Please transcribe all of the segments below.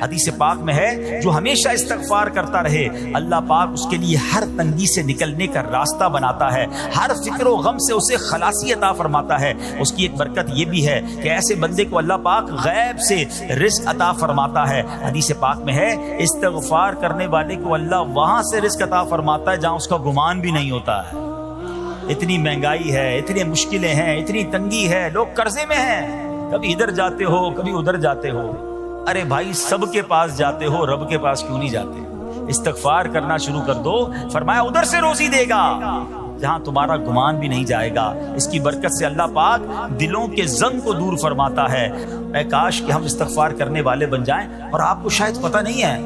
حدیث پاک میں ہے جو ہمیشہ استغفار کرتا رہے اللہ پاک اس کے لیے ہر تنگی سے نکلنے کا راستہ بناتا ہے، ہر فکر و غم سے اسے خلاصی عطا فرماتا ہے۔ اس کی ایک برکت یہ بھی ہے کہ ایسے بندے کو اللہ پاک غیب سے رزق عطا فرماتا ہے۔ حدیث پاک میں ہے استغفار کرنے والے کو اللہ وہاں سے رزق عطا فرماتا ہے جہاں اس کا گمان بھی نہیں ہوتا ہے۔ اتنی مہنگائی ہے، اتنی مشکلیں ہیں، اتنی تنگی ہے، لوگ قرضے میں ہیں، کبھی ادھر جاتے ہو کبھی ادھر جاتے ہو۔ ارے بھائی سب کے پاس جاتے ہو، رب کے پاس کیوں نہیں جاتے؟ استغفار کرنا شروع کر دو، فرمایا ادھر سے روزی دے گا جہاں تمہارا گمان بھی نہیں جائے گا۔ اس کی برکت سے اللہ پاک دلوں کے زنگ کو دور فرماتا ہے۔ اے کاش کہ ہم استغفار کرنے والے بن جائیں۔ اور آپ کو شاید پتہ نہیں ہے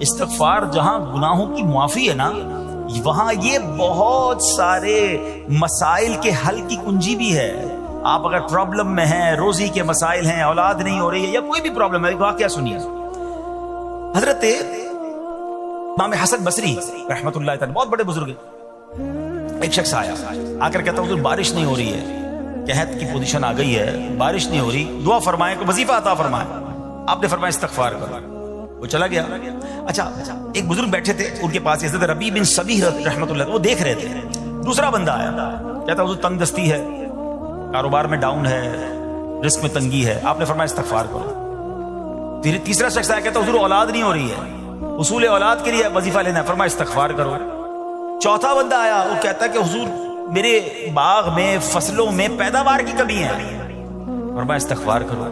استغفار جہاں گناہوں کی معافی ہے نا، وہاں یہ بہت سارے مسائل کے حل کی کنجی بھی ہے۔ آپ اگر پرابلم میں ہیں، روزی کے مسائل ہیں، اولاد نہیں ہو رہی ہے یا کوئی بھی پرابلم ہے، واقعہ سنیے۔ حضرت امام حسن بصری رحمۃ اللہ تعالی بہت بڑے بزرگ ہیں، ایک شخص آیا آ کر کہتا حضور بارش نہیں ہو رہی ہے، قحط کی پوزیشن آ گئی ہے، بارش نہیں ہو رہی، دعا فرمائیں کہ وظیفہ عطا فرمائیں۔ آپ نے فرمایا استغفار کرو۔ وہ چلا گیا۔ اچھا ایک بزرگ بیٹھے تھے ان کے پاس، حضرت ربیع بن صبیح رحمۃ اللہ، وہ دیکھ رہے تھے۔ دوسرا بندہ آیا کہتا حضور تنگ دستی ہے، کاروبار میں ڈاؤن ہے، رزق میں تنگی ہے۔ آپ نے فرمایا استغفار کرو۔ پھر تیسرا شخص آیا کہتا حضور اولاد نہیں ہو رہی ہے، حصول اولاد کے لیے وظیفہ لینا ہے، فرمایا استغفار کرو۔ چوتھا بندہ آیا، وہ کہتا ہے کہ حضور میرے باغ میں فصلوں میں پیداوار کی کمی ہے، فرمایا استغفار کرو۔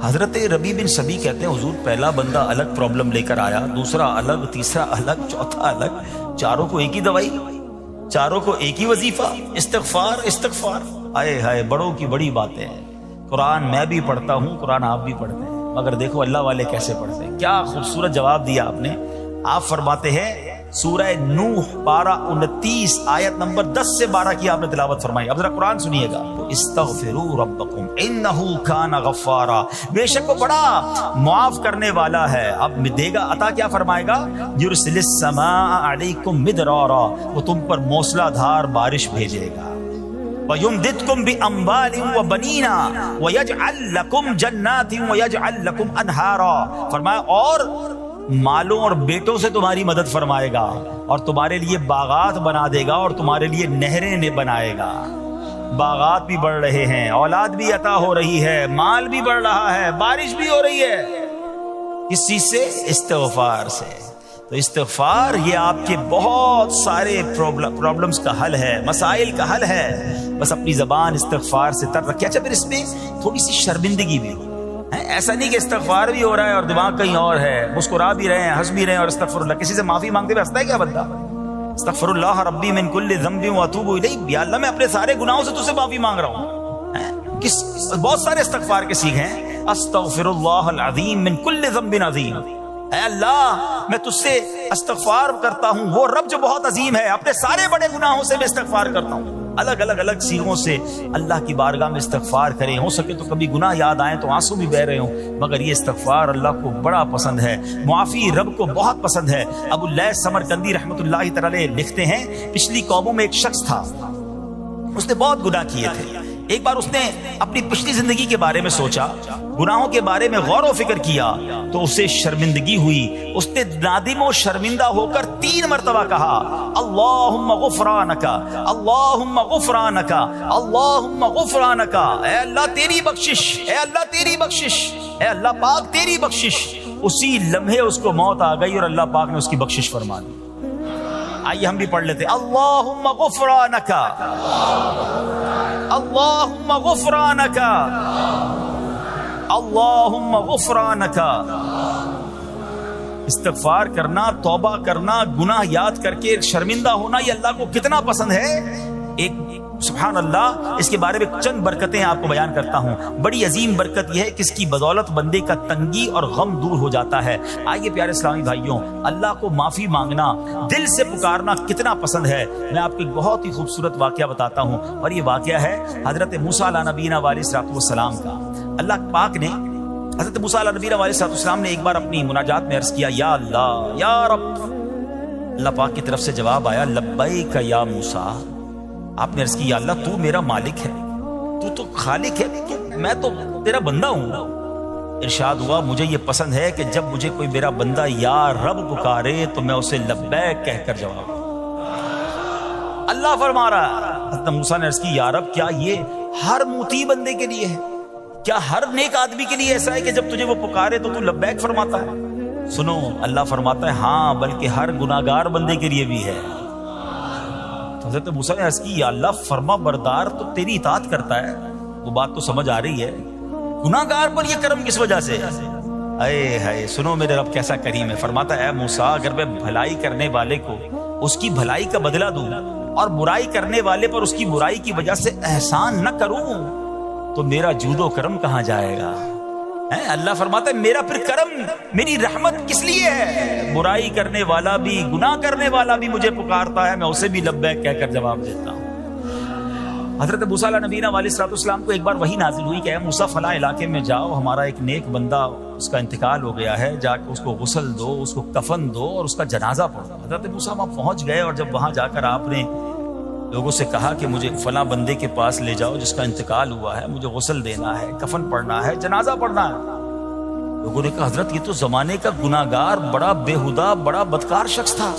حضرت ربیع بن صبیح کہتے ہیں حضور پہلا بندہ الگ پرابلم لے کر آیا، دوسرا الگ، تیسرا الگ، چوتھا الگ، چاروں کو ایک ہی دوائی، چاروں کو ایک ہی وظیفہ، استغفار استغفار۔ آئے ہائے بڑوں کی بڑی باتیں ہیں۔ قرآن میں بھی پڑھتا ہوں، قرآن آپ بھی پڑھتے ہیں، مگر دیکھو اللہ والے کیسے پڑھتے ہیں۔ کیا خوبصورت جواب دیا آپ نے۔ آپ فرماتے ہیں سورہ نوح پارہ 29 آیت نمبر 10 سے 12 کی آپ نے تلاوت فرمائی۔ اب ذرا قرآن سنیے گا، استغفروا ربکم انہ کان غفارا، بے شک وہ بڑا معاف کرنے والا ہے۔ اب دے گا عطا، کیا فرمائے گا؟ یرسل السماء علیکم مدرارا، وہ تم پر موسلا دھار بارش بھیجے گا۔ وَيُمْدِدْكُمْ بِأَمْوَالٍ وَبَنِينَ وَيَجْعَلْ لَكُمْ جَنَّاتٍ وَيَجْعَلْ لَكُمْ أَنْهَارًا، فرمایا اور مالوں اور بیٹوں سے تمہاری مدد فرمائے گا، اور تمہارے لیے باغات بنا دے گا، اور تمہارے لیے نہریں بنائے گا۔ باغات بھی بڑھ رہے ہیں، اولاد بھی عطا ہو رہی ہے، مال بھی بڑھ رہا ہے، بارش بھی ہو رہی ہے۔ کس چیز سے؟ استغفار سے۔ تو استغفار یہ آپ کے بہت سارے پرابلمز کا حل ہے، مسائل کا حل ہے۔ بس اپنی زبان استغفار سے تر رکھے۔ اچھا پھر اس میں تھوڑی سی شرمندگی بھی ہو، ایسا نہیں کہ استغفار بھی ہو رہا ہے اور دماغ کہیں اور ہے، مسکرا بھی رہے ہیں، ہنس بھی رہے ہیں، اور استغفر اللہ، کسی سے معافی مانگتے ہوئے ہنستا ہے کیا بندہ؟ استغفر اللہ ربی من کل ذنب واتوب الیہ، یا اللہ میں اپنے سارے گناہوں سے تجھ سے معافی مانگ رہا ہوں۔ بہت سارے استغفار کے سیکھ ہیں، استغفر اللہ العظیم من کل ذنب عظیم، اے اللہ میں تجھ سے استغفار کرتا ہوں، وہ رب جو بہت عظیم ہے، اپنے سارے بڑے گناہوں سے میں استغفار کرتا ہوں۔ الگ الگ سیغوں سے اللہ کی بارگاہ میں استغفار کریں، ہو سکے تو کبھی گناہ یاد آئیں تو آنسو بھی بہ رہے ہوں، مگر یہ استغفار اللہ کو بڑا پسند ہے، معافی رب کو بہت پسند ہے۔ ابو اللیث سمرقندی رحمۃ اللہ تعالی لکھتے ہیں پچھلی قوموں میں ایک شخص تھا، اس نے بہت گناہ کیے تھے۔ ایک بار اس نے اپنی پچھلی زندگی کے بارے میں سوچا، گناہوں کے بارے میں غور و فکر کیا تو اسے شرمندگی ہوئی۔ اس نے نادم و شرمندہ ہو کر 3 مرتبہ کہا اللہم غفرانک، اللہم غفرانک، اللہم غفرانک، اے اللہ تیری بخشش، اے اللہ تیری بخشش، اے اللہ پاک تیری بخشش۔ اسی لمحے اس کو موت آ گئی اور اللہ پاک نے اس کی بخشش فرما دی۔ آئیے ہم بھی پڑھ لیتے، اللہم غفرانک، اللہم غفرانک، اللہم غفرانک۔ استغفار کرنا، توبہ کرنا، گناہ یاد کر کے شرمندہ ہونا، یہ اللہ کو کتنا پسند ہے۔ ایک سبحان اللہ، اس کے بارے میں چند برکتیں آپ کو بیان کرتا ہوں۔ بڑی عظیم برکت یہ ہے کہ اس کی بدولت بندے کا تنگی اور غم دور ہو جاتا ہے۔ آئیے پیارے اسلامی بھائیوں، اللہ کو معافی مانگنا، دل سے پکارنا کتنا پسند ہے۔ میں آپ کو ایک بہت ہی خوبصورت واقعہ بتاتا ہوں، اور یہ واقعہ ہے حضرت موسیٰ علیہ نبینا علیہ السلام کا۔ اللہ پاک نے حضرت موسیٰ علیہ نبینا علیہ السلام نے ایک بار اپنی مناجات میں عرض کیا یا اللہ یا رب۔ اللہ پاک کی طرف سے جواب آیا لبیک یا موسیٰ۔ آپ نے عرض کی یا اللہ تو میرا مالک ہے، تو خالق ہے، میں تو تیرا بندہ ہوں، ارشاد ہوا مجھے یہ پسند ہے کہ جب مجھے کوئی میرا بندہ یا رب پکارے تو میں اسے لبیک کہہ کر جواب دوں۔ اللہ فرما رہا ہے، حضرت موسیٰ نے عرض کی یا رب کیا یہ ہر مطیع بندے کے لیے ہے؟ کیا ہر نیک آدمی کے لیے ایسا ہے کہ جب تجھے وہ پکارے تو لبیک فرماتا ہے؟ سنو، اللہ فرماتا ہے ہاں بلکہ ہر گناہگار بندے کے لیے بھی ہے۔ تو حضرت موسیٰ نے عرض کی یا اللہ فرما بردار تو تیری اطاعت کرتا ہے، وہ بات تو سمجھ آ رہی ہے، گناہگار پر یہ کرم کس وجہ سے؟ اے ہائے، سنو میرے رب کیسا کریم ہے۔ فرماتا ہے اے موسیٰ اگر میں بھلائی کرنے والے کو اس کی بھلائی کا بدلہ دوں اور برائی کرنے والے پر اس کی برائی کی وجہ سے احسان نہ کروں تو میرا جود و کرم کہاں جائے گا؟ اللہ فرماتا ہے میرا پھر کرم، میری رحمت کس لیے ہے؟ برائی کرنے والا بھی، گناہ کرنے والا بھی مجھے پکارتا ہے، میں اسے بھی لبیک کہہ کر جواب دیتا ہوں۔ حضرت موسیٰ علیہ نبینا علیہ السلام کو ایک بار وحی نازل ہوئی کہ اے موسیٰ فلاں علاقے میں جاؤ، ہمارا ایک نیک بندہ اس کا انتقال ہو گیا ہے، جا کے اس کو غسل دو، اس کو کفن دو اور اس کا جنازہ پڑھو۔ حضرت موسیٰ وہاں پہنچ گئے اور جب وہاں جا کر آپ نے لوگوں سے کہا کہ مجھے فلاں بندے کے پاس لے جاؤ جس کا انتقال ہوا ہے، مجھے غسل دینا ہے، کفن پڑھنا ہے، جنازہ پڑھنا ہے، لوگوں نے کہا حضرت یہ تو زمانے کا گناہگار، بڑا بےہودہ، بڑا بدکار شخص تھا،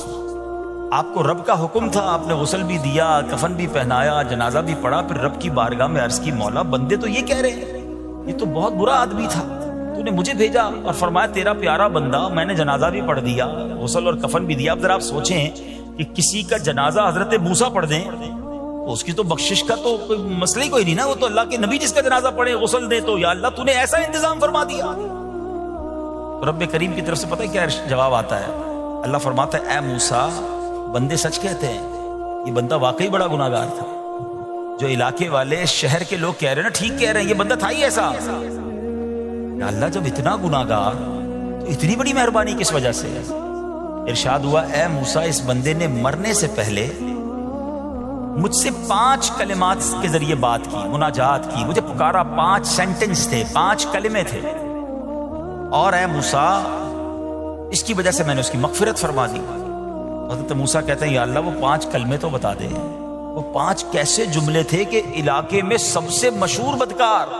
آپ کو رب کا حکم تھا، آپ نے غسل بھی دیا، کفن بھی پہنایا، جنازہ بھی پڑھا، پھر رب کی بارگاہ میں عرض کی مولا بندے تو یہ کہہ رہے ہیں یہ تو بہت برا آدمی تھا، تو نے مجھے بھیجا اور فرمایا تیرا پیارا بندہ، میں نے جنازہ بھی پڑھ دیا، غسل اور کفن بھی دیا۔ اب ذرا آپ سوچیں کہ کسی کا جنازہ حضرت موسیٰ پڑھ دیں تو اس کی تو بخشش کا تو کوئی مسئلہ ہی کوئی نہیں نا، وہ تو اللہ کے نبی جس کا جنازہ پڑھے غسل دے، تو یا اللہ تو نے ایسا انتظام فرما دیا۔ رب کریم کی طرف سے پتہ ہے کیا جواب آتا ہے؟ اللہ فرماتا ہے اے موسیٰ بندے سچ کہتے ہیں، یہ بندہ واقعی بڑا گناہگار تھا، جو علاقے والے شہر کے لوگ کہہ رہے ہیں نا ٹھیک کہہ رہے ہیں، یہ بندہ تھا ہی ایسا۔ یا اللہ جب اتنا گناہگار تو اتنی بڑی مہربانی کس وجہ سے؟ ارشاد ہوا اے موسیٰ اس بندے نے مرنے سے پہلے مجھ سے 5 کلمات کے ذریعے بات کی، مناجات کی، مجھے پکارا، 5 سینٹنس تھے، 5 کلمے تھے، اور اے موسیٰ اس کی وجہ سے میں نے اس کی مغفرت فرما دی۔ حضرت موسیٰ کہتے ہیں یا اللہ وہ 5 کلمے تو بتا دے، وہ 5 کیسے جملے تھے کہ علاقے میں سب سے مشہور بدکار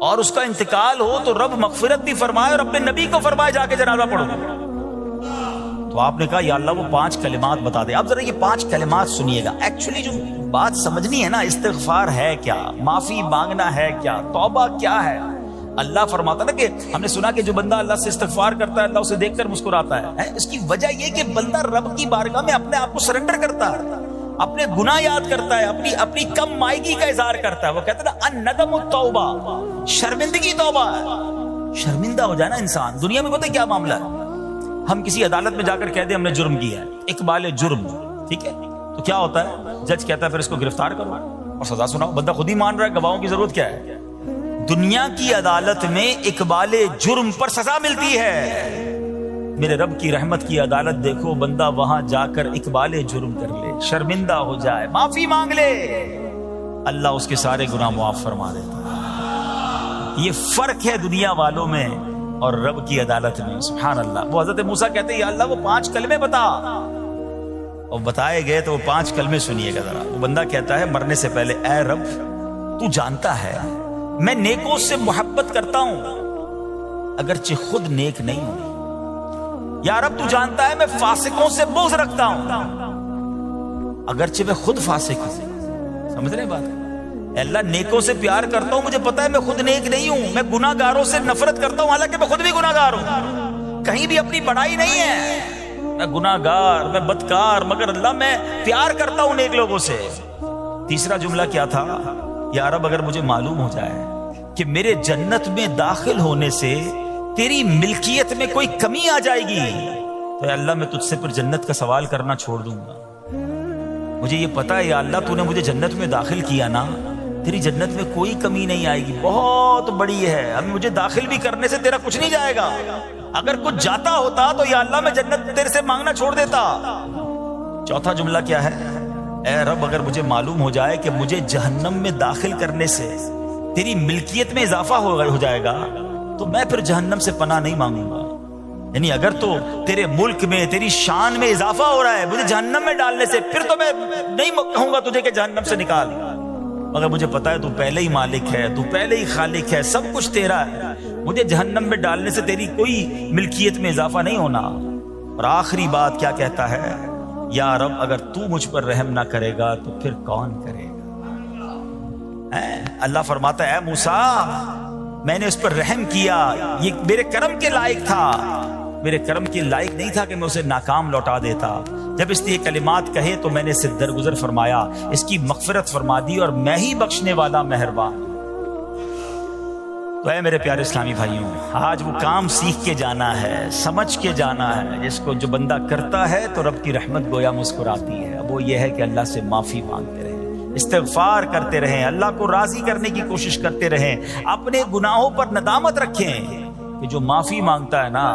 اور اس کا انتقال ہو تو رب مغفرت بھی فرمائے اور اپنے نبی کو فرمائے جا کے جنازہ پڑھو۔ تو آپ نے کہا یا اللہ وہ 5 کلمات بتا دے۔ اب ذرا یہ 5 کلمات سنیے گا، ایکچولی جو بات سمجھنی ہے نا، استغفار ہے کیا، معافی مانگنا ہے کیا، توبہ کیا ہے۔ اللہ فرماتا نا کہ ہم نے سنا کہ جو بندہ اللہ سے استغفار کرتا ہے اللہ اسے دیکھ کر مسکراتا ہے، اس کی وجہ یہ کہ بندہ رب کی بارگاہ میں اپنے آپ کو سرنڈر کرتا ہے، اپنے گناہ یاد کرتا ہے، اپنی کم مائگی کا اظہار کرتا ہے۔ وہ کہتے ہیں نا الندم التوبہ، شرمندگی توبہ ہے، شرمندہ ہو جائے نا انسان۔ دنیا میں پتہ کیا معاملہ ہے، ہم کسی عدالت میں جا کر کہہ دیں ہم نے جرم کیا ہے، اقبال جرم، ٹھیک ہے، تو کیا ہوتا ہے، جج کہتا ہے پھر اس کو گرفتار کرو اور سزا سناؤ، بندہ خود ہی مان رہا ہے، گواہوں کی ضرورت کیا ہے۔ دنیا کی عدالت میں اقبال جرم پر سزا ملتی ہے، میرے رب کی رحمت کی عدالت دیکھو، بندہ وہاں جا کر اقبال جرم کر لے، شرمندہ ہو جائے، معافی مانگ لے، اللہ اس کے سارے گناہ معاف فرما دیتا ہے۔ یہ فرق ہے دنیا والوں میں اور رب کی عدالت میں، سبحان اللہ۔ وہ حضرت موسیٰ کہتے ہیں یا اللہ وہ 5 کلمے بتا، اور بتائے گئے تو وہ 5 کلمے سنیے گا ذرا۔ وہ بندہ کہتا ہے مرنے سے پہلے اے رب تو جانتا ہے میں نیکوں سے محبت کرتا ہوں اگرچہ خود نیک نہیں ہوں، یا رب تو جانتا ہے میں فاسقوں سے بغض رکھتا ہوں اگرچہ میں خود فاسق ہوں۔ سمجھ رہے بات؟ اے اللہ نیکوں سے پیار کرتا ہوں، مجھے پتا ہے میں خود نیک نہیں ہوں، میں گناہ گاروں سے نفرت کرتا ہوں حالانکہ میں خود بھی گناہ گار ہوں، کہیں بھی اپنی بڑائی نہیں ہے، میں گناہ گار، میں بدکار، مگر اللہ میں پیار کرتا ہوں نیک لوگوں سے۔ تیسرا جملہ کیا تھا، یا رب اگر مجھے معلوم ہو جائے کہ میرے جنت میں داخل ہونے سے تیری ملکیت میں کوئی کمی آ جائے گی تو اے اللہ میں تجھ سے پھر جنت کا سوال کرنا چھوڑ دوں گا۔ مجھے یہ پتا ہے یا اللہ تو نے مجھے جنت میں داخل کیا نا، تیری جنت میں کوئی کمی نہیں آئے گی، بہت بڑی ہے، اب مجھے داخل بھی کرنے سے تیرا کچھ نہیں جائے گا، اگر کچھ جاتا ہوتا تو یا اللہ میں جنت تیرے سے مانگنا چھوڑ دیتا۔ چوتھا جملہ کیا ہے، اے رب اگر مجھے معلوم ہو جائے کہ مجھے جہنم میں داخل کرنے سے تیری ملکیت میں اضافہ ہو جائے گا تو میں پھر جہنم سے پناہ نہیں مانگوں گا، یعنی اگر تو تیرے ملک میں تیری شان میں اضافہ ہو رہا ہے مجھے جہنم میں ڈالنے سے، پھر تو میں نہیں کہوں گا تجھے کہ جہنم سے نکال۔ مگر مجھے پتا ہے تو پہلے ہی مالک ہے، تو پہلے ہی خالق ہے، سب کچھ تیرا ہے، مجھے جہنم میں ڈالنے سے تیری کوئی ملکیت میں اضافہ نہیں ہونا۔ اور آخری بات کیا کہتا ہے؟ یا رب اگر تو مجھ پر رحم نہ کرے گا تو پھر کون کرے گا؟ اللہ فرماتا ہے اے موسیٰ میں نے اس پر رحم کیا، یہ میرے کرم کے لائق تھا، میرے کرم کے لائق نہیں تھا کہ میں اسے ناکام لوٹا دیتا۔ جب اس نے یہ کلمات کہے تو میں نے اسے درگزر فرمایا، اس کی مغفرت فرما دی، اور میں ہی بخشنے والا مہربان۔ تو اے میرے پیارے اسلامی بھائیوں، آج وہ کام سیکھ کے جانا ہے، سمجھ کے جانا ہے، جس کو جو بندہ کرتا ہے تو رب کی رحمت گویا مسکراتی ہے۔ اب وہ یہ ہے کہ اللہ سے معافی مانگتے رہیں، استغفار کرتے رہیں، اللہ کو راضی کرنے کی کوشش کرتے رہیں، اپنے گناہوں پر ندامت رکھیں کہ جو معافی مانگتا ہے نا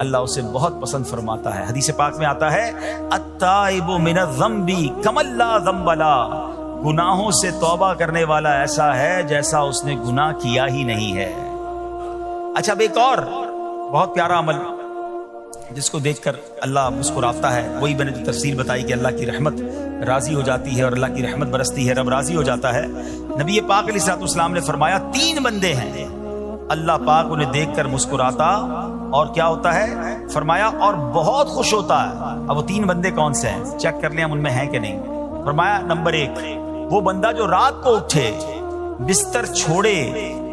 اللہ اسے بہت پسند فرماتا ہے۔ حدیث پاک میں آتا ہے التائب من الذنب کمن لا ذنب له، گناہوں سے توبہ کرنے والا ایسا ہے جیسا اس نے گناہ کیا ہی نہیں ہے۔ اچھا اب ایک اور بہت پیارا عمل جس کو دیکھ کر اللہ مسکراتا ہے، وہی میں نے جو تفصیل بتائی کہ اللہ کی رحمت راضی ہو جاتی ہے اور اللہ کی رحمت برستی ہے، رب راضی ہو جاتا ہے۔ نبی پاک علیہ الصلوۃ والسلام نے فرمایا 3 بندے ہیں اللہ پاک انہیں دیکھ کر مسکراتا اور کیا ہوتا ہے؟ فرمایا اور بہت خوش ہوتا ہے۔ اب وہ 3 بندے کون سے ہیں؟ چیک کر لیں ہم ان میں ہیں کہ نہیں۔ فرمایا نمبر 1 وہ بندہ جو رات کو اٹھے، بستر چھوڑے،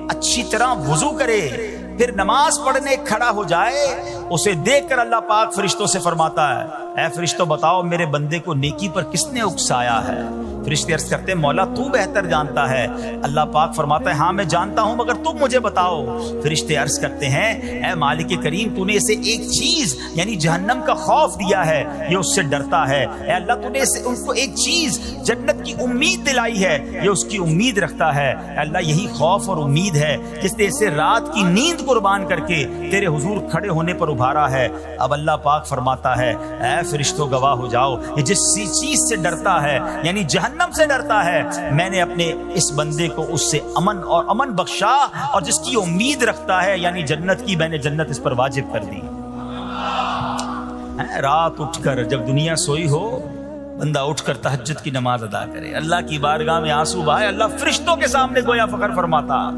اچھی طرح وضو کرے، پھر نماز پڑھنے کھڑا ہو جائے، اسے دیکھ کر اللہ پاک فرشتوں سے فرماتا ہے اے فرشتوں بتاؤ میرے بندے کو نیکی پر کس نے اکسایا ہے؟ فرشتے عرض کرتے ہیں مولا تو بہتر جانتا ہے۔ اللہ پاک فرماتا ہے ہاں میں جانتا ہوں مگر تم مجھے بتاؤ۔ فرشتے عرض کرتے ہیں اے مالک کریم تو نے اسے ایک چیز یعنی جہنم کا خوف دیا ہے، یہ اس سے ڈرتا ہے۔ اے اللہ تو نے ان کو ایک چیز جنت کی امید دلائی ہے، یہ اس کی امید رکھتا ہے۔ اے اللہ یہی خوف اور امید ہے جس نے اسے رات کی نیند قربان کر کے تیرے حضور کھڑے ہونے پر ابھارا ہے۔ اب اللہ پاک فرماتا ہے اے فرشتوں گواہ ہو جاؤ، یہ جس چیز سے ڈرتا ہے یعنی جہنم سے ڈرتا ہے، میں نے اپنے اس بندے کو اس سے امن بخشا، اور جس کی امید رکھتا ہے یعنی جنت کی، میں نے جنت اس پر واجب کر دی۔ رات اٹھ کر جب دنیا سوئی ہو بندہ اٹھ کر تہجد کی نماز ادا کرے، اللہ کی بارگاہ میں آنسو بہائے، اللہ فرشتوں کے سامنے گویا فخر فرماتا۔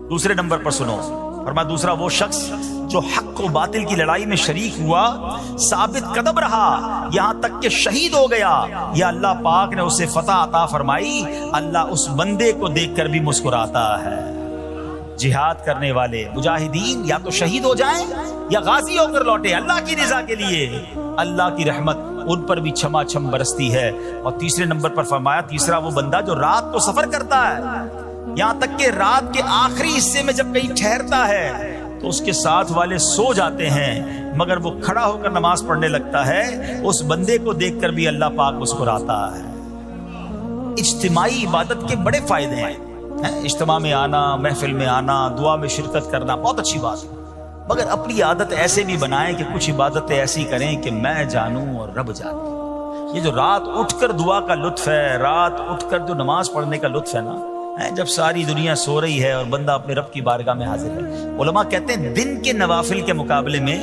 دوسرے نمبر پر سنو، فرمایا دوسرا وہ شخص جو حق و باطل کی لڑائی میں شریک ہوا، ثابت قدم رہا یہاں تک کہ شہید ہو گیا، یا اللہ پاک نے اسے فتح عطا فرمائی، اللہ اس بندے کو دیکھ کر بھی مسکراتا ہے۔ جہاد کرنے والے مجاہدین یا تو شہید ہو جائیں یا غازی ہو کر لوٹے اللہ کی رضا کے لیے، اللہ کی رحمت ان پر بھی چھما چھم برستی ہے۔ اور تیسرے نمبر پر فرمایا تیسرا وہ بندہ جو رات کو سفر کرتا ہے، یہاں تک کہ رات کے آخری حصے میں جب کہیں ٹھہرتا ہے تو اس کے ساتھ والے سو جاتے ہیں مگر وہ کھڑا ہو کر نماز پڑھنے لگتا ہے، اس بندے کو دیکھ کر بھی اللہ پاک مسکراتا ہے۔ اجتماعی عبادت کے بڑے فائدے ہیں، اجتماع میں آنا، محفل میں آنا، دعا میں شرکت کرنا بہت اچھی بات ہے، مگر اپنی عادت ایسے بھی بنائیں کہ کچھ عبادتیں ایسی کریں کہ میں جانوں اور رب جانے۔ یہ جو رات اٹھ کر دعا کا لطف ہے، رات اٹھ کر جو نماز پڑھنے کا لطف ہے نا، جب ساری دنیا سو رہی ہے اور بندہ اپنے رب کی بارگاہ میں حاضر ہے۔ علماء کہتے ہیں دن کے نوافل کے مقابلے میں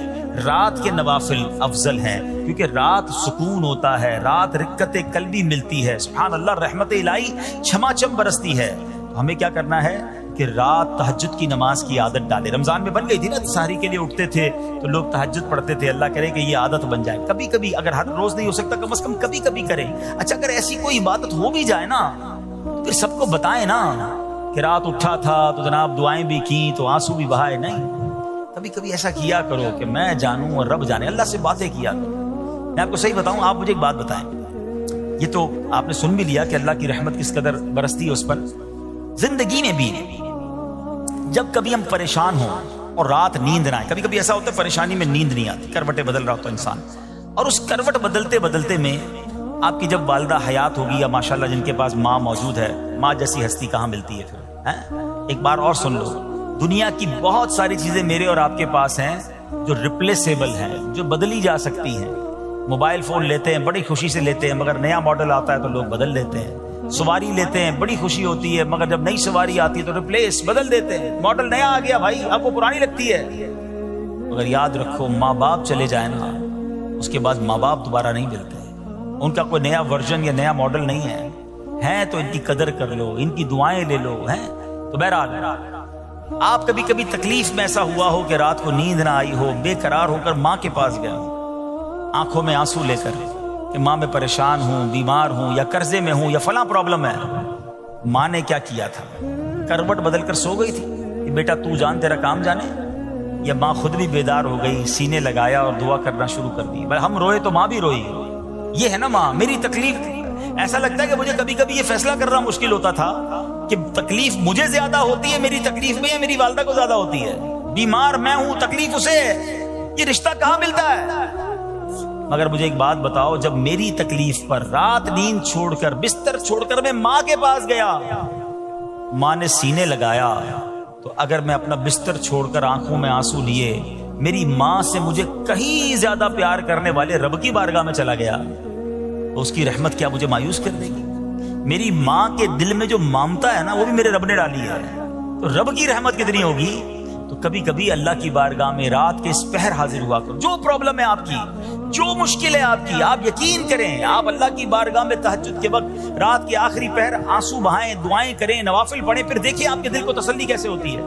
رات کے نوافل افضل ہیں، کیونکہ رات سکون ہوتا ہے، رات رقت قلبی ملتی ہے، سبحان اللہ رحمت الہی چھما چھم برستی ہے۔ ہمیں کیا کرنا ہے کہ رات تہجد کی نماز کی عادت ڈالے۔ رمضان میں بن گئی تھی نا، سحری کے لیے اٹھتے تھے تو لوگ تہجد پڑھتے تھے، اللہ کرے کہ یہ عادت بن جائے، کبھی کبھی اگر ہر روز نہیں ہو سکتا کم از کم کبھی کبھی کریں۔ اچھا اگر ایسی کوئی عبادت ہو بھی جائے نا پھر سب کو بتائیں نا کہ رات اٹھا تھا تو جناب دعائیں بھی کی تو آنسو بھی بہائے، نہیں کبھی کبھی ایسا کیا کرو کہ میں جانوں اور رب جانے، اللہ سے باتیں کیا کرو۔ میں آپ کو صحیح بتاؤں، آپ مجھے ایک بات بتائیں، یہ تو آپ نے سن بھی لیا کہ اللہ کی رحمت کس قدر برستی ہے اس پر، زندگی میں بھی جب کبھی ہم پریشان ہوں اور رات نیند نہ آئے، کبھی کبھی ایسا ہوتا ہے پریشانی میں نیند نہیں آتی، کروٹیں بدل رہا ہوتا ہے انسان، اور اس کروٹ بدلتے بدلتے میں آپ کی جب والدہ حیات ہوگی یا ماشاءاللہ جن کے پاس ماں موجود ہے، ماں جیسی ہستی کہاں ملتی ہے پھر۔ ایک بار اور سن لو، دنیا کی بہت ساری چیزیں میرے اور آپ کے پاس ہیں جو ریپلیسیبل ہیں، جو بدلی جا سکتی ہیں۔ موبائل فون لیتے ہیں بڑی خوشی سے لیتے ہیں، مگر نیا ماڈل آتا ہے تو لوگ بدل لیتے ہیں۔ سواری لیتے ہیں بڑی خوشی ہوتی ہے، مگر جب نئی سواری آتی ہے تو ریپلیس بدل دیتے ہیں، ماڈل نیا آ گیا بھائی اب وہ پرانی لگتی ہے۔ مگر یاد رکھو ماں باپ چلے جائیں نا، اس کے بعد ماں باپ دوبارہ نہیں ملتے، ان کا کوئی نیا ورژن یا نیا ماڈل نہیں ہے۔ ہیں تو ان کی قدر کر لو، ان کی دعائیں لے لو، ہیں تو بہرحال آپ کبھی کبھی تکلیف میں ایسا ہوا ہو کہ رات کو نیند نہ آئی ہو، بے قرار ہو کر ماں کے پاس گیا، آنکھوں میں آنسو لے کر کہ ماں میں پریشان ہوں، بیمار ہوں، یا قرضے میں ہوں، یا فلاں پرابلم ہے. ماں نے کیا کیا تھا؟ کروٹ بدل کر سو گئی تھی کہ بیٹا تو جان تیرا کام جانے، یا ماں خود بھی بیدار ہو گئی، سینے لگایا اور دعا کرنا شروع کر دی؟ ہم روئے تو ماں بھی روئی. یہ ہے نا ماں. میری تکلیف، ایسا لگتا ہے کہ مجھے کبھی کبھی یہ فیصلہ کرنا مشکل ہوتا تھا کہ تکلیف مجھے زیادہ ہوتی ہے میری تکلیف میں، یا میری والدہ کو زیادہ ہوتی ہے. بیمار میں ہوں، تکلیف اسے ہے، یہ رشتہ کہاں ملتا ہے؟ مگر مجھے ایک بات بتاؤ، جب میری تکلیف پر رات نیند چھوڑ کر، بستر چھوڑ کر میں ماں کے پاس گیا، ماں نے سینے لگایا، تو اگر میں اپنا بستر چھوڑ کر آنکھوں میں آنسو لیے میری ماں سے مجھے کہیں زیادہ پیار کرنے والے رب کی بارگاہ میں چلا گیا، تو اس کی رحمت کیا مجھے مایوس کر دے گی؟ میری ماں کے دل میں جو ممتا ہے نا، وہ بھی میرے رب نے ڈالی ہے، تو رب کی رحمت کتنی ہوگی؟ تو کبھی کبھی اللہ کی بارگاہ میں رات کے اس پہر حاضر ہوا کرو. جو پرابلم ہے آپ کی، جو مشکل ہے آپ کی، آپ یقین کریں، آپ اللہ کی بارگاہ میں تہجد کے وقت رات کے آخری پہر آنسو بہائیں، دعائیں کریں، نوافل پڑھیں، پھر دیکھیں آپ کے دل کو تسلی کیسے ہوتی ہے.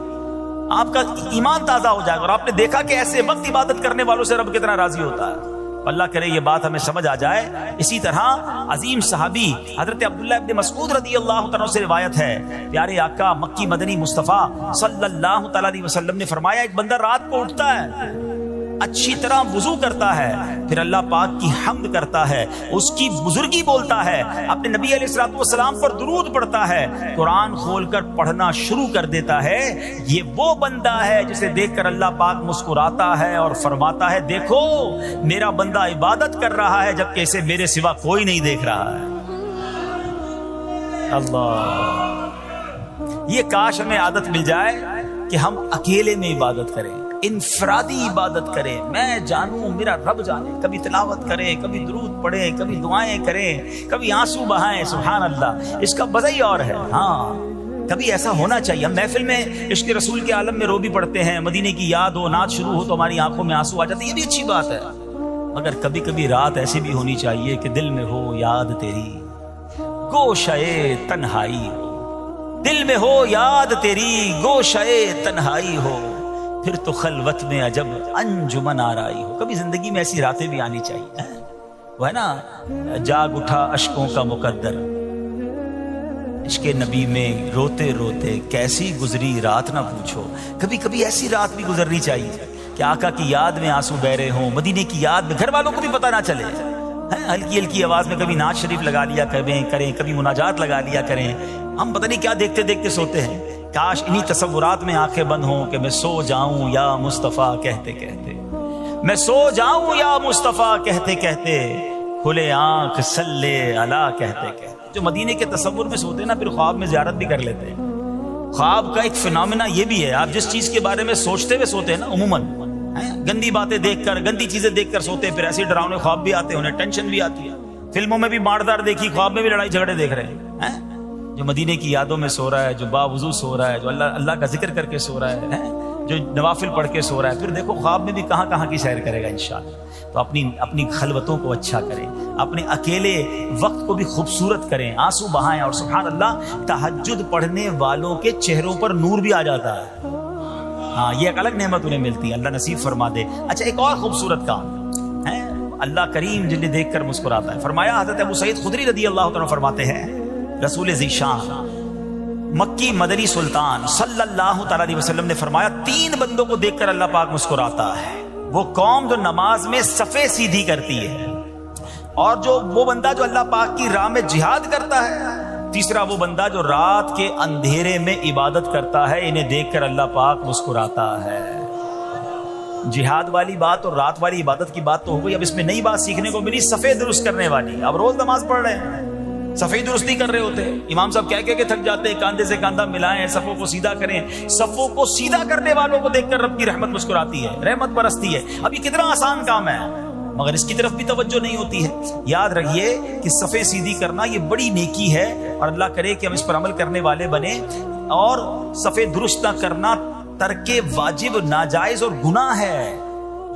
آپ کا ایمان تازہ ہو جائے گا، اور آپ نے دیکھا کہ ایسے وقت عبادت کرنے والوں سے رب کتنا راضی ہوتا ہے. اللہ کرے یہ بات ہمیں سمجھ آ جائے. اسی طرح عظیم صحابی حضرت عبداللہ ابن مسعود رضی اللہ تعالیٰ سے روایت ہے، پیارے آقا مکی مدنی مصطفیٰ صلی اللہ تعالیٰ علیہ وسلم نے فرمایا، ایک بندہ رات کو اٹھتا ہے، اچھی طرح وضو کرتا ہے، پھر اللہ پاک کی حمد کرتا ہے، اس کی بزرگی بولتا ہے، اپنے نبی علیہ الصلوۃ والسلام پر درود پڑھتا ہے، قرآن کھول کر پڑھنا شروع کر دیتا ہے. یہ وہ بندہ ہے جسے دیکھ کر اللہ پاک مسکراتا ہے اور فرماتا ہے، دیکھو میرا بندہ عبادت کر رہا ہے جبکہ اسے میرے سوا کوئی نہیں دیکھ رہا ہے. اللہ، یہ کاش ہمیں عادت مل جائے کہ ہم اکیلے میں عبادت کریں، انفرادی عبادت کریں، میں جانوں میرا رب جانے. کبھی تلاوت کریں، کبھی درود پڑھیں، کبھی دعائیں کریں، کبھی آنسو بہائیں. سبحان اللہ، اس کا مزہ ہی اور ہے. ہاں کبھی ایسا ہونا چاہیے. ہم محفل میں عشق رسول کے عالم میں رو بھی پڑھتے ہیں، مدینے کی یاد ہو، نعت شروع ہو تو ہماری آنکھوں میں آنسو آ جاتے ہیں، یہ بھی اچھی بات ہے. مگر کبھی کبھی رات ایسی بھی ہونی چاہیے کہ دل میں ہو یاد تیری، گوشئے تنہائی ہو. دل میں ہو یاد تیری، گوشئے تنہائی ہو، پھر تو خلوت میں عجب انجمن آرائی ہو. کبھی زندگی میں ایسی راتیں بھی آنی چاہیے. وہ ہے نا، جاگ اٹھا اشکوں کا مقدر، عشق نبی میں روتے روتے کیسی گزری رات نہ پوچھو. کبھی کبھی ایسی رات بھی گزرنی چاہیے کہ آقا کی یاد میں آنسو بہ رہے ہوں، مدینے کی یاد میں، گھر والوں کو بھی پتہ نہ چلے. ہلکی ہلکی آواز میں کبھی نعت شریف لگا لیا کریں، کبھی مناجات لگا لیا کریں. ہم پتہ نہیں کیا دیکھتے دیکھتے سوتے ہیں. کاش انہی تصورات میں آنکھیں بند ہوں کہ میں سو جاؤں یا مصطفیٰ کہتے کہتے، میں سو جاؤں یا مصطفیٰ کہتے کہتے، کھلے آنکھ صلی اللہ کہتے کہتے. جو مدینے کے تصور میں سوتے ہیں نا، پھر خواب میں زیارت بھی کر لیتے ہیں. خواب کا ایک فنامنا یہ بھی ہے، آپ جس چیز کے بارے میں سوچتے ہوئے سوتے ہیں نا، عموماً گندی باتیں دیکھ کر، گندی چیزیں دیکھ کر سوتے ہیں، پھر ایسے ڈراؤنے خواب بھی آتے ہیں، انہیں ٹینشن بھی آتی ہے. فلموں میں بھی ماردار دیکھی، خواب میں بھی لڑائی جھگڑے دیکھ رہے ہیں. جو مدینے کی یادوں میں سو رہا ہے، جو باوضو سو رہا ہے، جو اللہ کا ذکر کر کے سو رہا ہے، جو نوافل پڑھ کے سو رہا ہے، پھر دیکھو خواب میں بھی کہاں کہاں کی سیر کرے گا انشاءاللہ. تو اپنی خلوتوں کو اچھا کریں، اپنے اکیلے وقت کو بھی خوبصورت کریں، آنسو بہائیں. اور سبحان اللہ، تہجد پڑھنے والوں کے چہروں پر نور بھی آ جاتا ہے. ہاں، یہ ایک الگ نعمت انہیں ملتی ہے، اللہ نصیب فرما دے. اچھا، ایک اور خوبصورت کام ہے، اللہ کریم جنہیں دیکھ کر مسکراتا ہے. فرمایا، حضرت ابو سعید خدری رضی اللہ تعالیٰ فرماتے ہیں، رسول ذیشان مکی مدنی سلطان صلی اللہ تعالیٰ علیہ وسلم نے فرمایا، 3 بندوں کو دیکھ کر اللہ پاک مسکراتا ہے. وہ قوم جو نماز میں صفیں سیدھی کرتی ہے، اور وہ بندہ جو اللہ پاک کی راہ میں جہاد کرتا ہے. تیسرا وہ بندہ جو رات کے اندھیرے میں عبادت کرتا ہے، انہیں دیکھ کر اللہ پاک مسکراتا ہے. جہاد والی بات اور رات والی عبادت کی بات تو ہو گئی. اب اس میں نئی بات سیکھنے کو ملی، صفیں درست کرنے والی. اب روز نماز پڑھ رہے ہیں، صفیں درست نہیں کر رہے ہوتے، امام صاحب کہہ کے تھک جاتے ہیں، کاندھے سے کاندھا ملائیں، صفوں کو سیدھا کریں. صفوں کو سیدھا کرنے والوں کو دیکھ کر رب کی رحمت مسکراتی ہے، رحمت برستی ہے. اب یہ کتنا آسان کام ہے، مگر اس کی طرف بھی توجہ نہیں ہوتی ہے. یاد رکھیے کہ صفیں سیدھی کرنا یہ بڑی نیکی ہے، اور اللہ کرے کہ ہم اس پر عمل کرنے والے بنے. اور صفیں درست نہ کرنا ترک واجب، ناجائز اور گناہ ہے.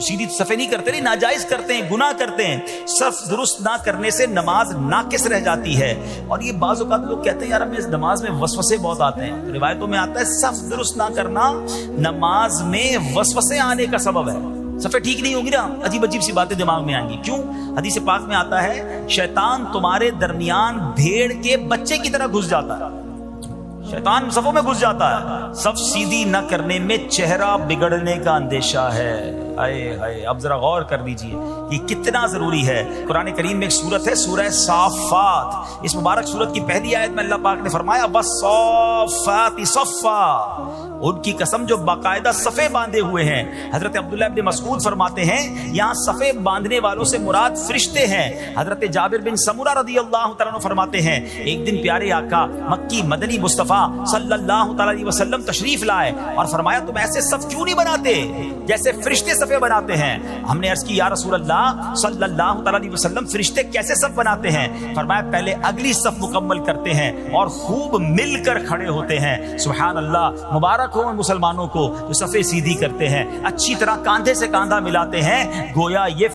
سیدھی صفے نہیں کرتے، نہیں ناجائز کرتے ہیں، گناہ کرتے ہیں. صف درست نہ کرنے سے نماز ناقص رہ جاتی ہے. اور یہ بعض اوقات لوگ کہتے ہیں یار ہمیں اس نماز میں وسوسے بہت آتے ہیں. روایتوں میں آتا ہے صف درست نہ کرنا نماز میں وسوسے آنے کا سبب ہے. صفیں ٹھیک نہیں ہوگی نا، عجیب عجیب سی باتیں دماغ میں آئیں گی. کیوں؟ حدیث پاک میں آتا ہے شیطان تمہارے درمیان بھیڑ کے بچے کی طرح گھس جاتا ہے. شیطان صفوں میں گھس جاتا ہے. صف سیدھی نہ کرنے میں چہرہ بگڑنے کا اندیشہ ہے. ہائے ہائے، اب ذرا غور کر لیجئے یہ کتنا ضروری ہے. قرآن کریم میں ایک سورت ہے سورہ صافات. اس مبارک سورت کی پہلی آیت میں اللہ پاک نے فرمایا والصافات صفا، ان کی قسم جو باقاعدہ صفے باندھے ہوئے ہیں. حضرت عبداللہ ابن مسعود فرماتے ہیں یہاں صفے باندھنے والوں سے مراد فرشتے ہیں. حضرت جابر بن سمورہ رضی اللہ تعالیٰ عنہ فرماتے ہیں ایک دن پیارے آقا مکی مدنی مصطفیٰ صلی اللہ تعالیٰ علیہ وسلم تشریف لائے اور فرمایا تم ایسے صف کیوں نہیں بناتے جیسے فرشتے صفے بناتے ہیں. ہم نے عرض کی یا رسول اللہ صلی اللہ تعالیٰ علیہ وسلم فرشتے کیسے صف بناتے ہیں؟ فرمایا پہلے اگلی صف مکمل کرتے ہیں اور خوب مل کر کھڑے ہوتے ہیں. سبحان اللہ، مبارک ہو مسلمانوں کو جو صفیں سیدھی کرتے ہیں، اچھی طرح کاندھے سے کاندھا ملاتے ہیں. گویا یہ